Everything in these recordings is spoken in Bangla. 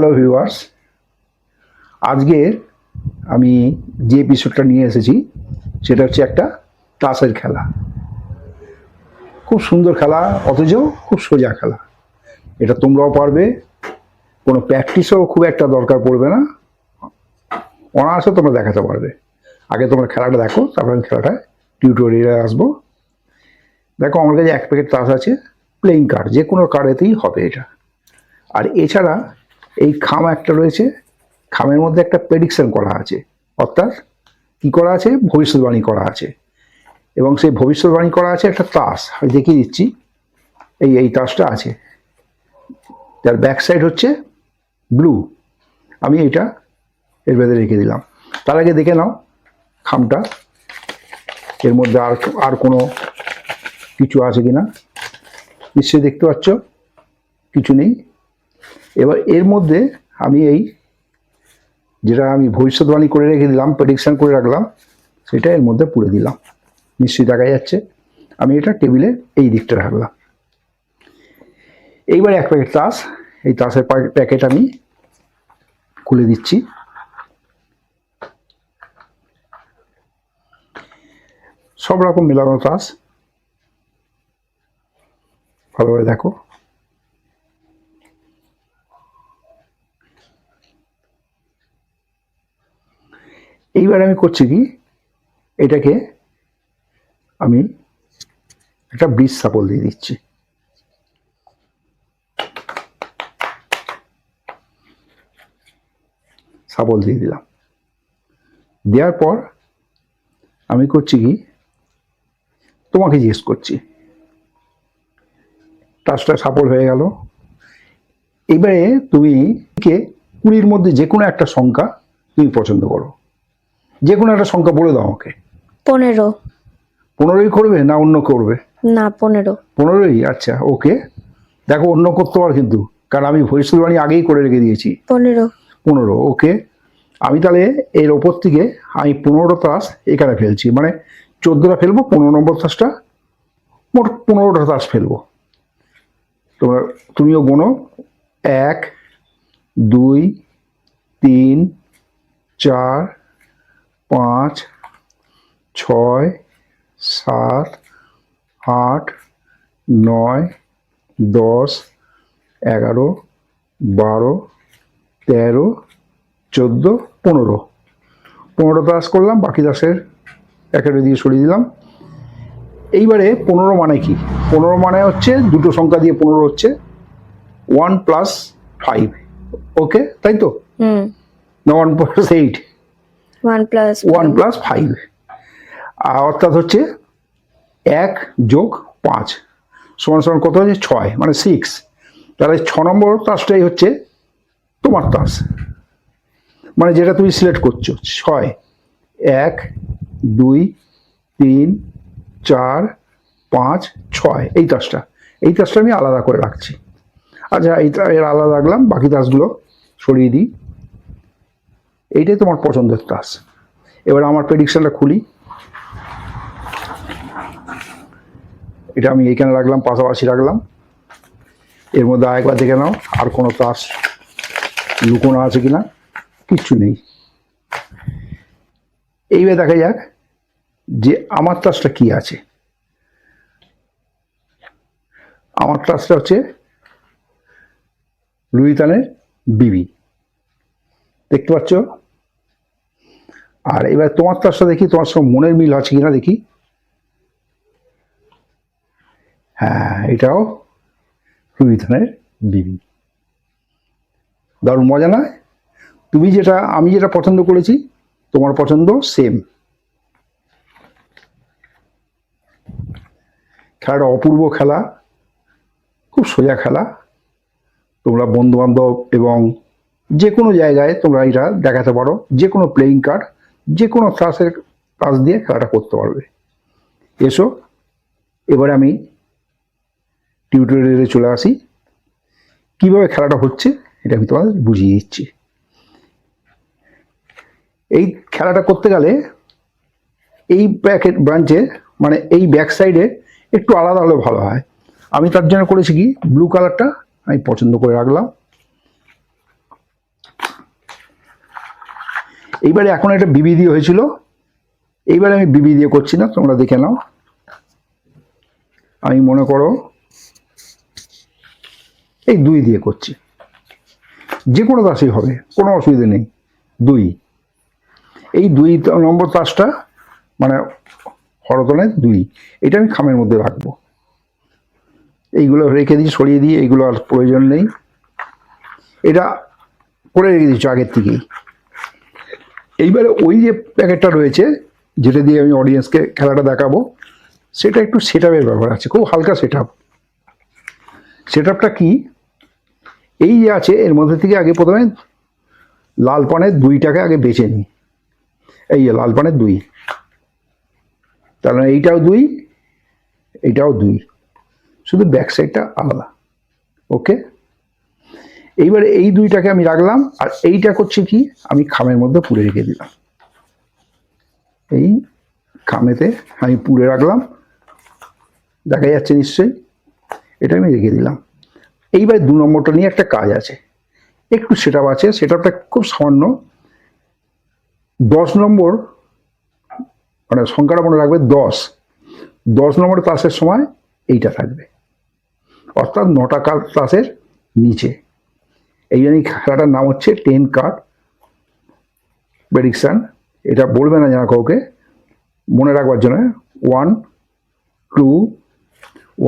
হ্যালো ভিউয়ার্স, আজকে আমি যে এপিসোডটা নিয়ে এসেছি সেটা হচ্ছে একটা তাসের খেলা। খুব সুন্দর খেলা, অথচ খুব সোজা খেলা। এটা তোমরাও পারবে, কোনো প্র্যাকটিসও খুব একটা দরকার পড়বে না, অনায়াসে তোমরা দেখাতে পারবে। আগে তোমরা খেলাটা দেখো, তারপর আমি খেলাটা টিউটোরিয়ালে আসবো। দেখো, আমার কাছে এক প্যাকেট তাস আছে, প্লেইং কার্ড, যে কোনো কার্ডেতেই হবে এটা। আর এছাড়া এই খাম একটা রয়েছে, খামের মধ্যে একটা প্রেডিকশন করা আছে, অর্থাৎ কি করা আছে, ভবিষ্যৎবাণী করা আছে। এবং সেই ভবিষ্যৎবাণী করা আছে একটা তাস, আমি দেখিয়ে দিচ্ছি। এই তাসটা আছে, যার ব্যাক সাইড হচ্ছে ব্লু। আমি এটা এর ভেতরে রেখে দিলাম। তার আগে দেখে নাও খামটা, এর মধ্যে আর কোনো কিছু আছে কিনা। নিশ্চয়ই দেখতে পাচ্ছ কিছু নেই। এবার এর মধ্যে আমি যেটা আমি ভবিষ্যৎবাণী করে রেখে দিলাম, প্রেডিকশন করে রাখলাম, সেটা এর মধ্যে পুরে দিলাম। নিশ্চয়ই দেখা যাচ্ছে। আমি এটা টেবিলে এই দিকটা রাখলাম। এইবার এক প্যাকেট তাস, এই তাসের প্যাকেট আমি খুলে দিচ্ছি। সব রকম মেলানো তাস, ভালোভাবে দেখো। এইবার আমি করছি কি, এটাকে আমি একটা ব্রিজ সাপল দিয়ে দিচ্ছি। সাপল দিয়ে দিলাম। দেওয়ার পর আমি করছি কি, তোমাকে জিজ্ঞেস করছি। টাচটা সাপল হয়ে গেল। এবারে তুমি 20-র মধ্যে যে কোনো একটা সংখ্যা তুমি পছন্দ করো, যে কোনো একটা সংখ্যা বলে দাও আমাকে। 15। 15ই করবে না অন্য করবে? না, 15। 15ই, আচ্ছা, ওকে। দেখো, অন্য করতে পারো কিন্তু, কারণ আমি ভবিষ্যৎবাণী আগেই করে রেখে দিয়েছি। 15। ওকে। আমি তাহলে এর ওপর থেকে আমি 15টা তাস এখানে ফেলছি, মানে 14টা ফেলবো, 15 নম্বর তাসটা, মোট 15টা তাস ফেলবো। তুমিও গোনো। 1, 2, 3, 4, 5, 6, 7, 8, 9, 10, 11, 12, 13, 14, 15। 15 তাস করলাম, বাকি তাসের প্যাকেটে দিয়ে সরিয়ে দিলাম। এইবারে 15 মানে কি? 15 মানে হচ্ছে দুটো সংখ্যা দিয়ে 15 হচ্ছে 1 + 5। ওকে, তাই তো? না, 1 + 8, 1 + 5, অর্থাৎ হচ্ছে 1 + 5 সমান কত হচ্ছে 6, মানে 6। তাহলে 6 নম্বর তাসটাই হচ্ছে তোমার তাস, মানে যেটা তুমি সিলেক্ট করছো। 6, 1, 2, 3, 4, 5, 6, এই তাসটা আমি আলাদা করে রাখছি। আচ্ছা, এর আলাদা রাখলাম, বাকি তাসগুলো সরিয়ে দিই। এইটাই তোমার পছন্দের তাস। এবার আমার প্রেডিকশনটা খুলি। এটা আমি এইখানে রাখলাম, পাশাপাশি রাখলাম। এর মধ্যে আরেকবার দেখে নাও আর কোনো তাস লুকোনো আছে কিনা। কিচ্ছু নেই। এইবার দেখা যাক যে আমার তাসটা কি আছে। আমার তাসটা হচ্ছে লুইতানের বিবি, দেখতে পাচ্ছ। আর এবার তোমার তাসটা দেখি, তোমার সঙ্গে মনের মিল আছে কিনা দেখি। হ্যাঁ, এটাও লুইতানের বিবি। দারুণ মজা নয়? আমি যেটা পছন্দ করেছি, তোমার পছন্দ সেম। খেলাটা অপূর্ব খেলা, খুব সোজা খেলা। তোমরা বন্ধু বান্ধব এবং যে কোনো জায়গায় তোমরা এটা দেখাতে পারো। যে কোনো প্লেইং কার্ড, যে কোনো তাস দিয়ে খেলাটা করতে পারবে। এসো, এবারে আমি টিউটোরিয়ালে চলে আসি। কিভাবে খেলাটা হচ্ছে এটা আমি তোমাদের বুঝিয়ে দিচ্ছি। এই খেলাটা করতে গেলে এই প্যাকেট ব্রাঞ্চে, মানে এই ব্যাক সাইডে একটু আলাদা হলে ভালো হয়। আমি তার জন্য করেছি কি, ব্লু কালারটা আমি পছন্দ করে রাখলাম। এইবারে এখন একটা বিবি দিয়ে হয়েছিল, এইবারে আমি বিবি দিয়ে করছি না, তোমরা দেখে নাও। আমি মনে করো এই 2 দিয়ে করছি, যে কোনো তাসই হবে, কোনো অসুবিধা নেই। 2, এই 2 নম্বর তাসটা মানে হরতলে 2, এটা আমি খামের মধ্যে রাখবো। এইগুলো রেখে দিয়ে সরিয়ে দিয়ে, এইগুলো আর প্রয়োজন নেই, এটা করে রেখে দিচ্ছ আগের থেকেই। এইবারে ওই যে প্যাকেটটা রয়েছে যেটা দিয়ে আমি অডিয়েন্সকে খেলাটা দেখাবো, সেটা একটু সেট আপের ব্যাপার আছে, খুব হালকা সেট আপ। সেট আপটা কি, এই যে আছে এর মধ্যে থেকে আগে প্রথমে লাল পানের 2টাকে আগে বেছে নিই। এই যে লাল পানের 2, তাহলে এইটাও 2, এইটাও 2, শুধু ব্যাক সাইডটা আলাদা। ওকে, এইবারে এই 2টাকে আমি রাখলাম, আর এইটা করছি কি, আমি খামের মধ্যে পুরে রেখে দিলাম। এই খামেতে আমি পুরে রাখলাম, দেখা যাচ্ছে নিশ্চয়ই, এটা আমি রেখে দিলাম। এইবার 2 নম্বরটা নিয়ে একটা কাজ আছে, একটু সেট আপ আছে, সেট আপটা খুব সামান্য। 10 নম্বর মানে সংখ্যাটা মনে রাখবে 10 নম্বর তাসের সময় এইটা থাকবে, অর্থাৎ 9টা কার্ড তাসের নিচে। এই জন্য খেলাটার নাম হচ্ছে 10 কার্ড প্রেডিকশন। এটা বলবে না যেন কাউকে, মনে রাখবার জন্য। 1 2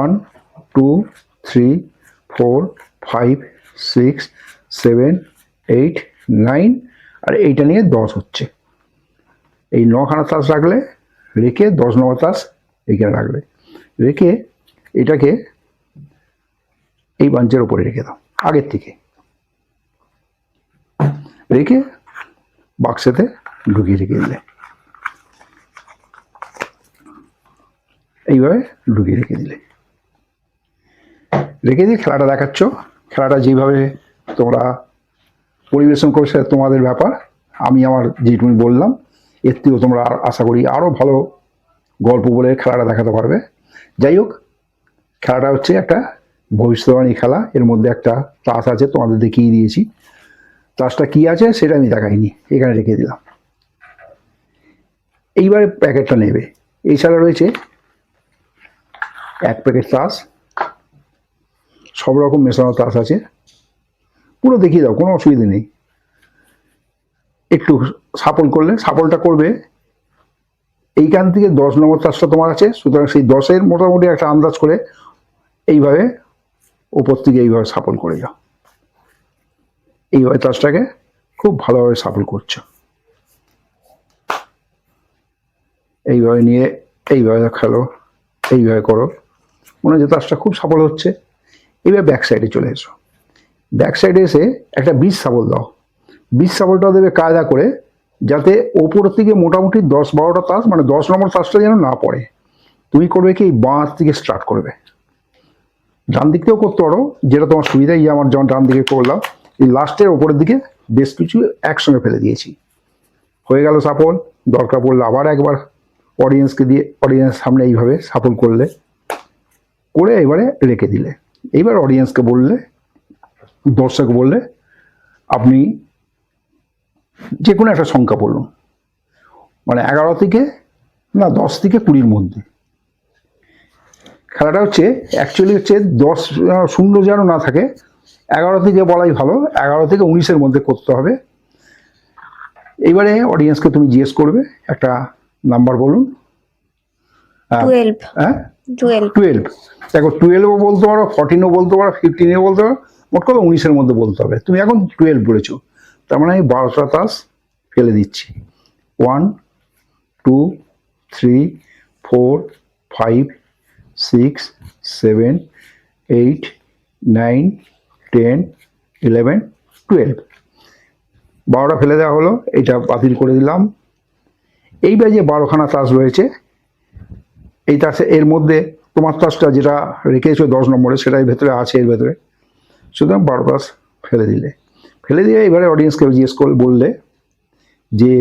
1 2 3 4 5 6 7 8 9, আর এইটা নিয়ে 10 হচ্ছে। এই 9খানা তাস রাখলে, রেখে 10 নম্বর তাস এইখানে রাখলে, রেখে এটাকে এই বাঞ্চের ওপরে রেখে দাও আগের থেকে, রেখে বাক্সেতে ঢুকিয়ে রেখে দিলে, এইভাবে ঢুকিয়ে রেখে দিলে, রেখে দিয়ে খেলাটা দেখাচ্ছ। খেলাটা যেভাবে তোমরা পরিবেশন করো সেটা তোমাদের ব্যাপার, আমি আমার যেটুকু বললাম এর থেকেও তোমরা আশা করি আরও ভালো গল্প বলে খেলাটা দেখাতে পারবে। যাই হোক, খেলাটা হচ্ছে একটা ভবিষ্যৎবাণী খেলা, এর মধ্যে একটা তাস আছে, তোমাদের দেখিয়ে দিয়েছি। তাসটা কি আছে সেটা আমি দেখাইনি, এখানে রেখে দিলাম। এইবারে প্যাকেটটা নেবে, এছাড়া রয়েছে 1 প্যাকেট তাস, সব রকম মেশানো তাস আছে, পুরো দেখিয়ে দাও, কোনো অসুবিধা নেই। একটু সাপল করলে, সাপলটা করবে এইখান থেকে 10 নম্বর তাসটা তোমার আছে, সুতরাং সেই 10-এর মোটামুটি একটা আন্দাজ করে এইভাবে ওপর থেকে এইভাবে সাপল করে যাও। এইভাবে তাসটাকে খুব ভালোভাবে সাপল করছো, এইভাবে নিয়ে এইভাবে খেলো, এইভাবে করো, মনে হচ্ছে তাসটা খুব সাপল হচ্ছে। এইভাবে ব্যাক সাইডে চলে এসো, ব্যাক সাইডে এসে একটা 20 সাপল দাও। 20 সাপলটা দেবে কায়দা করে, যাতে ওপর থেকে মোটামুটি 10-12টা তাস, মানে 10 নম্বর তাসটা যেন না পড়ে। তুমি করবে কি, বাঁ দিকে স্টার্ট করবে, ডান দিক থেকেও করতে পারো, যেটা তোমার সুবিধা। এই আমার যেমন ডান দিকে করলাম, এই লাস্টের ওপরের দিকে বেশ কিছু একসঙ্গে ফেলে দিয়েছি, হয়ে গেল সাপল। দরকার পড়লে আবার একবার অডিয়েন্সকে দিয়ে, অডিয়েন্স সামনে এইভাবে সাপল করলে, করে এবারে রেখে দিলে। এইবার অডিয়েন্সকে বললে, দর্শক বললে, আপনি যে কোনো একটা সংখ্যা বলুন, মানে 11 থেকে না 10 থেকে 20-র মধ্যে। খেলাটা হচ্ছে অ্যাকচুয়ালি হচ্ছে 10 শূন্য যেন না থাকে, 11 থেকে বলাই ভালো, 11 থেকে 19-এর মধ্যে করতে হবে। এইবারে অডিয়েন্সকে তুমি জিজ্ঞেস করবে, একটা নাম্বার বলুন। 12 হ্যাঁ, 12 12। দেখো 12ও বলতে পারো, 14ও বলতে পারো, 15ও বলতে পারো, মোট কথা 19-এর মধ্যে বলতে হবে। তুমি এখন 12 বলেছো, তার মানে আমি 12টা তাস ফেলে দিচ্ছি। 1 2 3 4 5 6 7 8 9 10 11 12, 12টা ফেলে দেওয়া হলো, এটা বাতিল করে দিলাম। এইবার যে 12খানা তাস রয়েছে, এই তাসে এর মধ্যে তোমার তাসটা যেটা রেখেছো 10 নম্বরে, সেটাই ভেতরে আছে, এর ভেতরে, সুতরাং 12 তাস ফেলে দিলে। ফেলে দিয়ে এবারে অডিয়েন্সকে জিজ্ঞেস করে বললে যে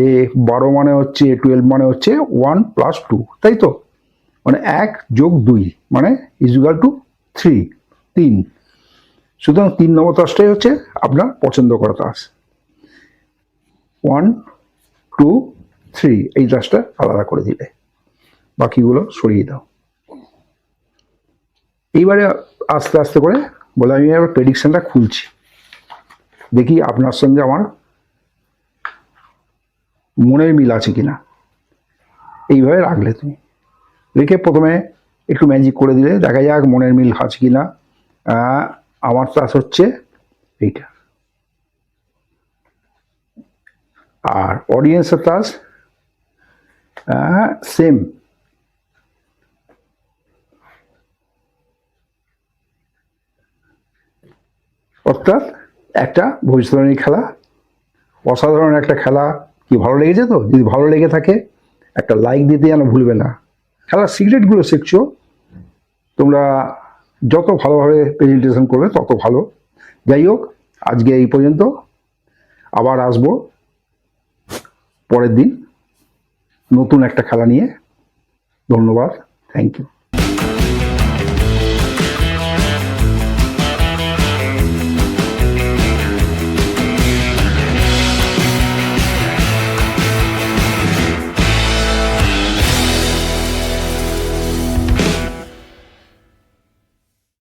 12 মানে হচ্ছে, 12 মানে হচ্ছে 1 + 2, তাই তো, মানে 1 + 2 মানে ইকুয়াল টু 3। সুতরাং 3 নম্বর তাসটাই হচ্ছে আপনার পছন্দ করা তাস। 1 2 3 এই দাসটা আলাদা করে দিলে, বাকিগুলো সরিয়ে দাও। এইবারে আস্তে আস্তে করে বলে আমি এবার প্রেডিকশনটা খুলছি, দেখি আপনার সঙ্গে আমার মনের মিল আছে কিনা। এইভাবে রাখলে তুমি রেখে প্রথমে একটু ম্যাজিক করে দিলে দেখা যাক মনের মিল আছে কিনা। আমার চাষ হচ্ছে এইটা, আর অডিয়েন্সের চাষ সেম। অর্থাৎ একটা ভবিষ্যৎবাণী খেলা, অসাধারণ একটা খেলা। কি ভালো লেগেছে? তো যদি ভালো লেগে থাকে একটা লাইক দিতে যেন ভুলবে না। খেলার সিক্রেটগুলো শিখছো তোমরা, যত ভালোভাবে প্রেজেন্টেশন করবে তত ভালো। যাই হোক, আজকে এই পর্যন্ত, আবার আসবো পরের দিন নতুন একটা খেলা নিয়ে। ধন্যবাদ, থ্যাংক ইউ।